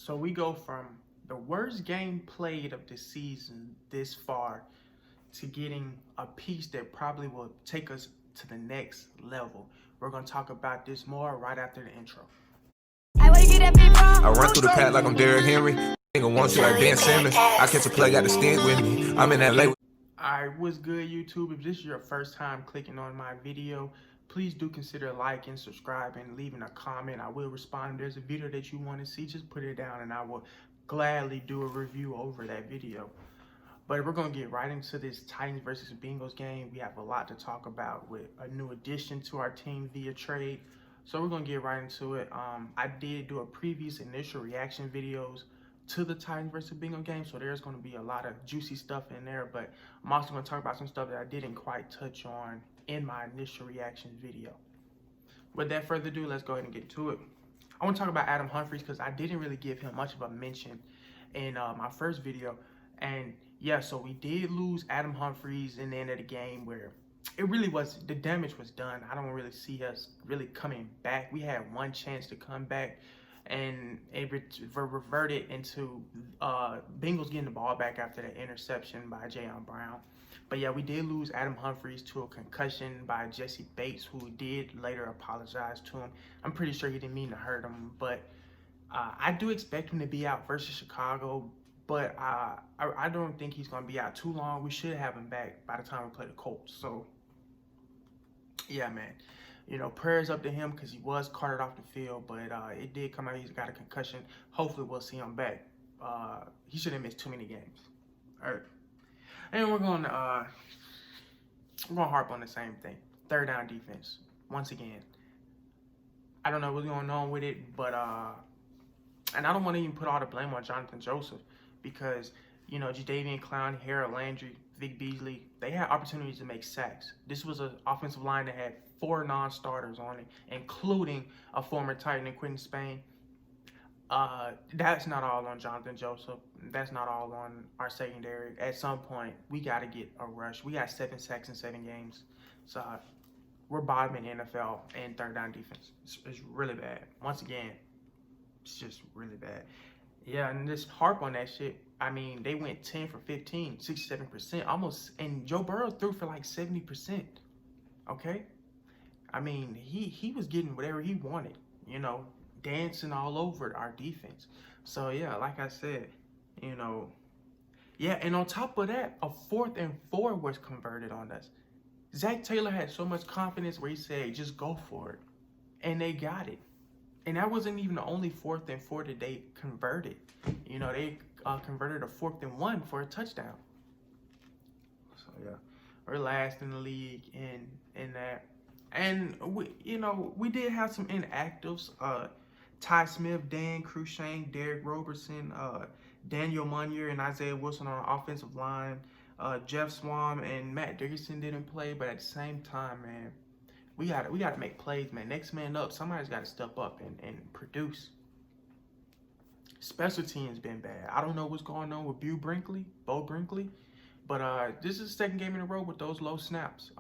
So we go from the worst game played of the season this far to getting a piece that probably will take us to the next level. We're going to talk about this more right after the intro. I run through the pack like I'm Derrick Henry. Nigga want you like Ben Simmons. I catch a play, got the stick with me. I'm in LA. Alright, what's good, YouTube? If this is your first time clicking on my video, please do consider liking, subscribing, leaving a comment. I will respond. If there's a video that you want to see, just put it down and I will gladly do a review over that video. But we're going to get right into this Titans versus Bengals game. We have a lot to talk about with a new addition to our team via trade. So we're going to get right into it. I did do a previous initial reaction videos to the Titans versus Bengals game, so there's going to be a lot of juicy stuff in there, but I'm also going to talk about some stuff that I didn't quite touch on in my initial reaction video. Without further ado, let's go ahead and get to it. I want to talk about Adam Humphries because I didn't really give him much of a mention in my first video. And yeah, so we did lose Adam Humphries in the end of the game where it really was, the damage was done. I don't really see us really coming back. We had one chance to come back, and it reverted into Bengals getting the ball back after the interception by Jayon Brown. But yeah, we did lose Adam Humphries to a concussion by Jesse Bates, who did later apologize to him. I'm pretty sure he didn't mean to hurt him, but I do expect him to be out versus Chicago, but I don't think he's going to be out too long. We should have him back by the time we play the Colts. So yeah, man. You know, prayers up to him because he was carted off the field, but it did come out. He's got a concussion. Hopefully, we'll see him back. He shouldn't miss too many games. All right, and we're going to harp on the same thing. Third down defense. Once again, I don't know what's going on with it, but and I don't want to even put all the blame on Jonathan Joseph because you know Jadeveon Clowney, Harold Landry, Vic Beasley, they had opportunities to make sacks. This was an offensive line that had 4 non-starters on it, including a former Titan in Quentin Spain. That's not all on Jonathan Joseph. That's not all on our secondary. At some point, we got to get a rush. We got 7 sacks in 7 games. So we're bottom in NFL in third down defense. It's really bad. Once again, it's just really bad. Yeah, and just harp on that shit. I mean, they went 10 for 15, 67%, almost, and Joe Burrow threw for like 70%. Okay? I mean, he was getting whatever he wanted, you know, dancing all over our defense. So yeah, like I said, you know, yeah, and on top of that, a 4th and 4 was converted on us. Zach Taylor had so much confidence where he said, just go for it. And they got it. And that wasn't even the only 4th and 4 that they converted. You know, they converted a 4th and 1 for a touchdown. So yeah, we're last in the league in that. And we, you know, we did have some inactives. Ty Smith, Dan Crushane, Derek Roberson, Daniel Munyer, and Isaiah Wilson on the offensive line. Jeff Swam and Matt Dickerson didn't play, but at the same time, man, we gotta make plays, man. Next man up. Somebody's got to step up and produce. Special teams been bad. I don't know what's going on with Bo Brinkley, but this is the 2nd game in a row with those low snaps.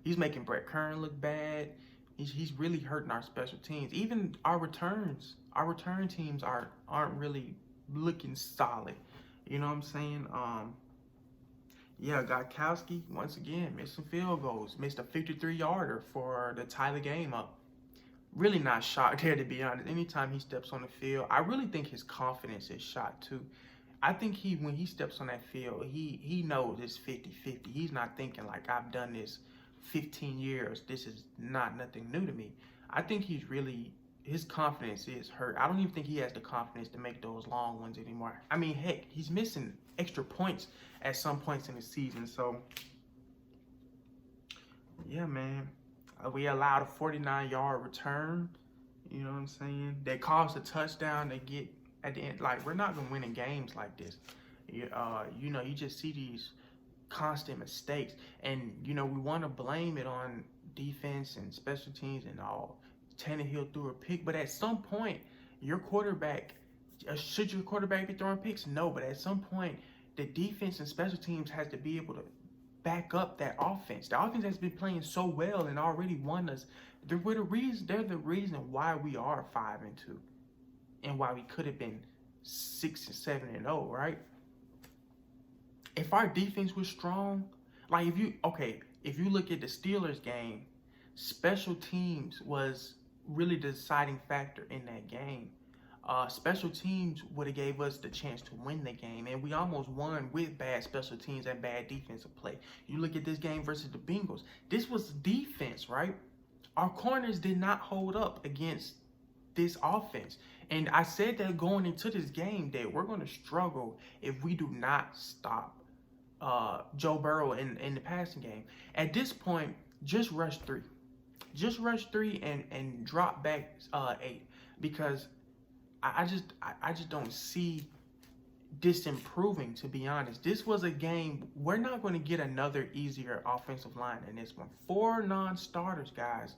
He's making Brett Kern look bad. He's really hurting our special teams. Even our return teams aren't really looking solid. You know what I'm saying? Yeah, Gostkowski, once again, missed some field goals. Missed a 53-yarder for to tie the game up. Really not shocked there, to be honest. Anytime he steps on the field, I really think his confidence is shot, too. I think when he steps on that field, he knows it's 50-50. He's not thinking like, I've done this 15 years. This is nothing new to me. I think his confidence is hurt. I don't even think he has the confidence to make those long ones anymore. I mean, heck, he's missing extra points at some points in the season. So, yeah, man. We allowed a 49-yard return. You know what I'm saying? They caused a touchdown. They get at the end. Like, we're not going to win in games like this. You know, you just see these constant mistakes. And, you know, we want to blame it on defense and special teams and all. Tannehill threw a pick, but at some point, your quarterback, should your quarterback be throwing picks? No, but at some point, the defense and special teams has to be able to back up that offense. The offense has been playing so well and already won us. They're the reason why we are 5-2. and why we could have been 6-7-0, right? If our defense was strong, like if you look at the Steelers game, special teams was really the deciding factor in that game. Special teams would have gave us the chance to win the game, and we almost won with bad special teams and bad defensive play. You look at this game versus the Bengals. This was defense, right? Our corners did not hold up against this offense. And I said that going into this game that we're going to struggle if we do not stop Joe Burrow in the passing game. At this point, just rush 3. Just rush 3 and drop back 8, because I just don't see this improving, to be honest. This was a game, we're not going to get another easier offensive line in this one. 4 non-starters, guys,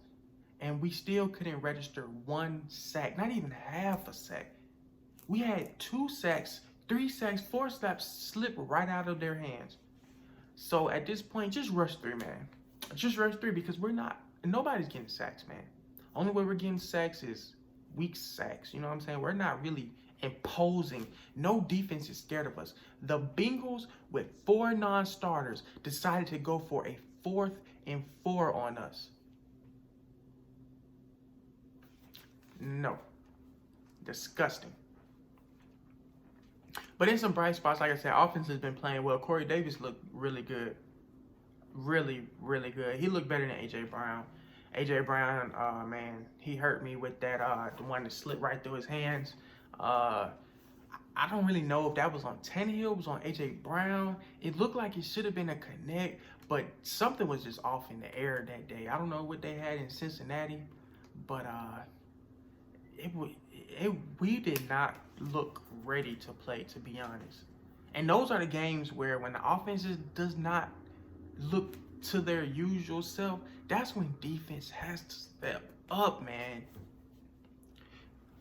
and we still couldn't register 1 sack, not even half a sack. We had 2 sacks, 3 sacks, 4 sacks slip right out of their hands. So at this point, just rush 3, man. Just rush 3, because nobody's getting sacks, man. Only way we're getting sacks is weak sacks. You know what I'm saying? We're not really imposing. No defense is scared of us. The Bengals, with 4 non-starters, decided to go for a 4th and 4 on us. No. Disgusting. But in some bright spots, like I said, offense has been playing well. Corey Davis looked really good. Really, really good. He looked better than A.J. Brown. A.J. Brown, man, he hurt me with that, the one that slipped right through his hands. I don't really know if that was on Tannehill, it was on A.J. Brown. It looked like it should have been a connect, but something was just off in the air that day. I don't know what they had in Cincinnati, but we did not look ready to play, to be honest. And those are the games where when the offense does not look to their usual self, that's when defense has to step up, man.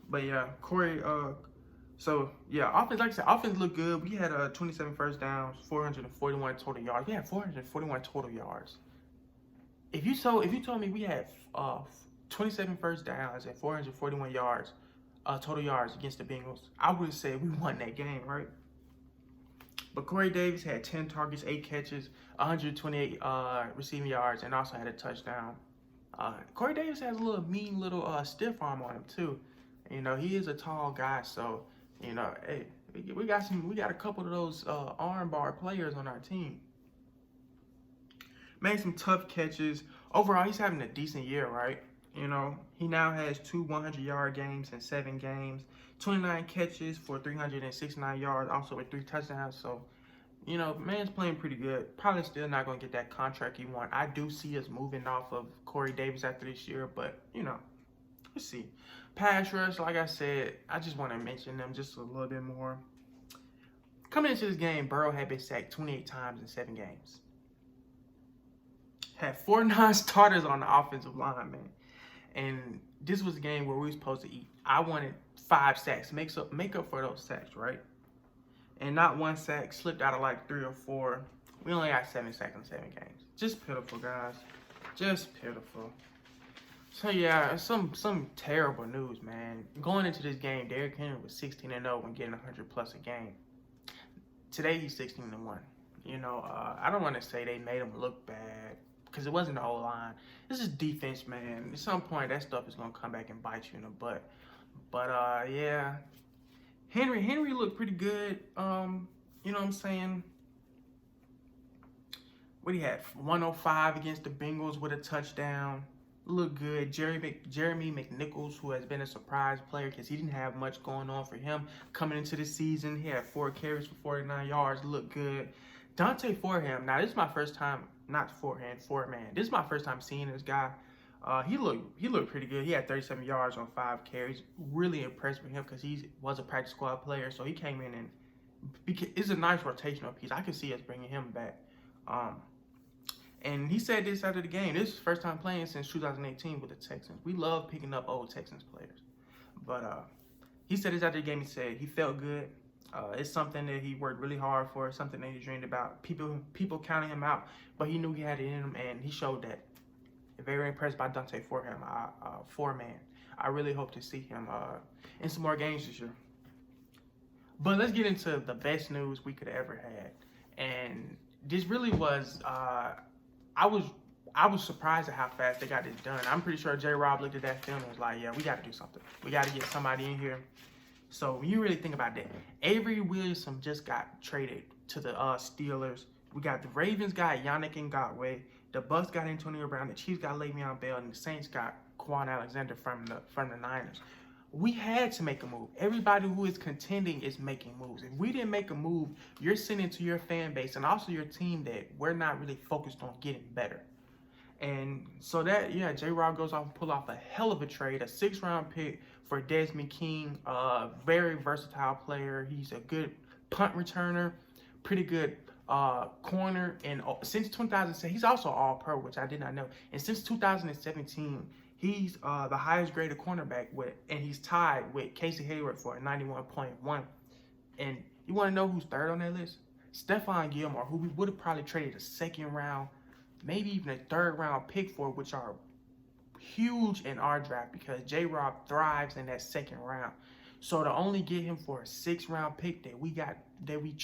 But yeah, Corey, offense, like I said, offense looked good. We had 27 first downs, 441 total yards. We had 441 total yards. If you told me we had 27 first downs and 441 yards, total yards against the Bengals, I would have said we won that game, right? But Corey Davis had 10 targets, 8 catches, 128 receiving yards, and also had a touchdown. Corey Davis has a mean little stiff arm on him too. You know, he is a tall guy, so you know, hey, we got a couple of those arm bar players on our team. Made some tough catches. Overall, he's having a decent year, right? You know, he now has 2 100-yard games in 7 games, 29 catches for 369 yards, also with 3 touchdowns. So, you know, man's playing pretty good. Probably still not going to get that contract he wants. I do see us moving off of Corey Davis after this year, but, you know, let's see. Pass rush, like I said, I just want to mention them just a little bit more. Coming into this game, Burrow had been sacked 28 times in 7 games. Had 4 non-starters on the offensive line, man. And this was a game where we were supposed to eat. I wanted 5 sacks, make up for those sacks, right? And not 1 sack, slipped out of like 3 or 4. We only got 7 sacks in 7 games. Just pitiful, guys. Just pitiful. So yeah, some terrible news, man. Going into this game, Derrick Henry was 16-0 when getting 100+ a game. Today he's 16-1. You know, I don't want to say they made him look bad, because it wasn't the whole line. This is defense, man. At some point, that stuff is going to come back and bite you in the butt. But, yeah. Henry looked pretty good. You know what I'm saying? What he had? 105 against the Bengals with a touchdown. Looked good. Jeremy McNichols, who has been a surprise player because he didn't have much going on for him coming into the season. He had 4 carries for 49 yards. Looked good. Dante Foreham. Now, this is my first time. Not Foreman. This is my first time seeing this guy. He looked pretty good. He had 37 yards on 5 carries. Really impressed with him because he was a practice squad player. So he came in and it's a nice rotational piece. I could see us bringing him back. And he said this after the game. This is his first time playing since 2018 with the Texans. We love picking up old Texans players. But he said this after the game. He said he felt good. It's something that he worked really hard for, something that he dreamed about. People counting him out, but he knew he had it in him, and he showed that. Very impressed by Dante Foreman. I really hope to see him in some more games this year. But let's get into the best news we could ever had. And this really was, I was surprised at how fast they got this done. I'm pretty sure J-Rob looked at that film and was like, yeah, we got to do something. We got to get somebody in here. So when you really think about that, Avery Williamson just got traded to the Steelers. We got the Ravens got Yannick Ngakoue. The Bucks got Antonio Brown. The Chiefs got Le'Veon Bell. And the Saints got Quan Alexander from the Niners. We had to make a move. Everybody who is contending is making moves. If we didn't make a move, you're sending to your fan base and also your team that we're not really focused on getting better. And so that, yeah, J-Rob goes off and pull off a hell of a trade, a 6th-round pick for Desmond King, a very versatile player. He's a good punt returner, pretty good corner. And since 2007, he's also all-pro, which I did not know. And since 2017, he's the highest graded cornerback and he's tied with Casey Hayward for a 91.1. And you want to know who's third on that list? Stephon Gilmore, who we would have probably traded a 2nd-round, maybe even a 3rd-round pick for, which are huge in our draft because J-Rob thrives in that 2nd round. So to only get him for a 6th-round pick that we got in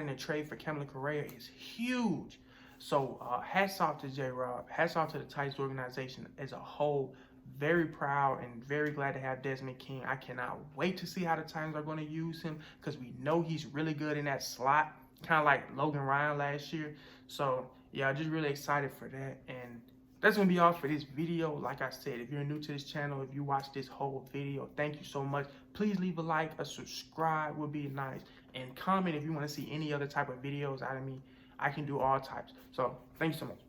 a trade for Kamala Correa is huge. So hats off to J-Rob, hats off to the Titans organization as a whole. Very proud and very glad to have Desmond King. I cannot wait to see how the Titans are going to use him because we know he's really good in that slot, kind of like Logan Ryan last year. So yeah, just really excited for that. And that's going to be all for this video. Like I said, if you're new to this channel, if you watched this whole video, thank you so much. Please leave a like, a subscribe would be nice. And comment if you want to see any other type of videos out of me. I can do all types. So thank you so much.